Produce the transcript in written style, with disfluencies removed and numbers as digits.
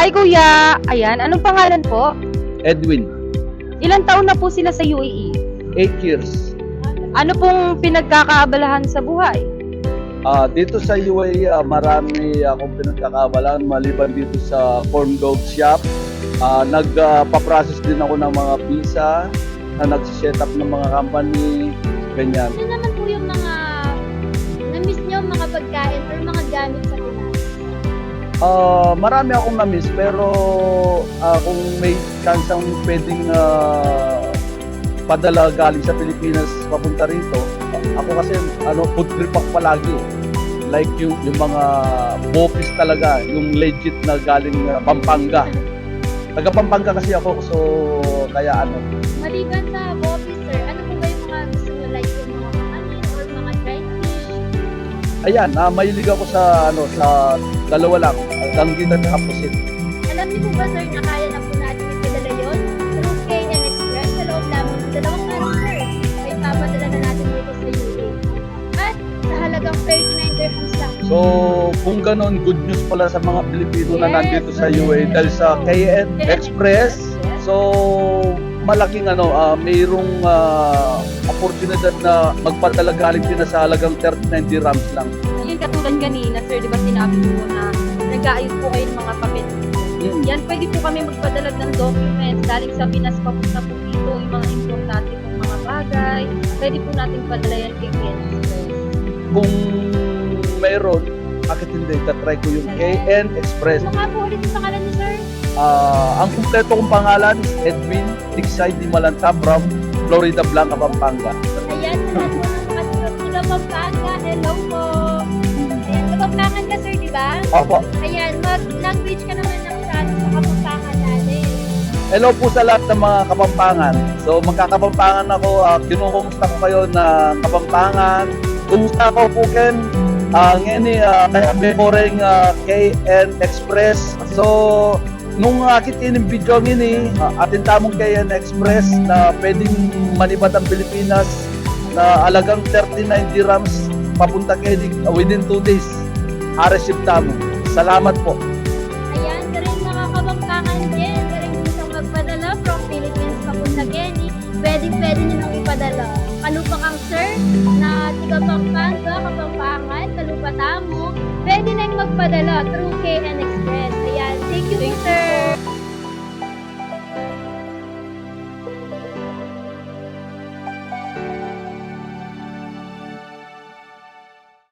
Hi kuya! Ayan, anong pangalan po? Edwin, Ilang taon na po sila sa UAE? 8 years. Ano pong pinagkakaabalahan sa buhay? Dito sa UAE, marami akong pinagkakabalan maliban dito sa corn dog shop. Nagpa-process din ako ng mga visa, nagsiset up ng mga company, ganyan. Ano naman po yung mga na-miss nyo mga pagkain or mga gamit sa Pinas? Marami akong na-miss pero kung may chance ang pwedeng padala galing sa Pilipinas papunta rito, ako kasi food trip ako palagi. Like yung mga bopis talaga, yung legit na galing Pampanga. Taga Pampanga kasi ako, so kaya Maliban sa office, sir, ano po ba yung mga gusto nyo? Like yung mga makanin or mga dried fish? ayan, mahilig ako sa sa dalawa lang, langgit at kapusit. Alam niyo po ba, sir, na kaya na po natin ipadala yun through KN Express sa loob lamang ng 2 araw, sir. Ay papadala na natin dito sa UAE. At sa halagang 39 dirhams lang. So kung ganon, good news pala sa mga Pilipino na Yes, nandito sa UAE dahil sa KN Express. So malaking mayroong oportunidad na magpadala galing Pinas sa halagang 39 dirhams lang. Yung katulad kanina, sir, di ba sinabi po na nag-aayos po kayo ng mga papel? Yan, pwede po kami magpadala ng documents galing sa Pinas papunta po dito, yung mga importante pong mga bagay. Pwede po natin padala yan kay KN Express. Kung mayroon, bakit hindi? Tatry ko yung KN Express. Ano nga po ulit yung pangalan niyo, sir? Ang kumpleto kong pangalan is Edwin Tiksay Di Malanta from Florida Blanca, Pampanga. Ayan, sa lahat po ng kasulat nila Pampanga. Hello po. Ayan, Kapampangan ka, sir, di ba? Opo. Ayan, mag-language ka naman ng sa Kapampangan natin. Hello po sa lahat ng mga Kapampangan. So magkakapampangan ako, kinukumusta ko kayo na Kapampangan. Kumusta ako po Ken? Ngayon memoring KN Express. So nung kitin yung video ngini, atin tamong KN Express na pwedeng manibat ang Pilipinas na alagang 39 dirhams papunta kay within 2 days. Receive tamo. Salamat po. Ayan, sa rin mga Kapampangan din. Sa rin isang magpadala from Philippines papunta Kenny. Pwede nyo nang ipadala. Kalupa kang sir na tiga Pampanga, Kapampangan, Kalupa Tamo. Pwede na yung magpadala through KN Express. Ayan, thank you po, sir.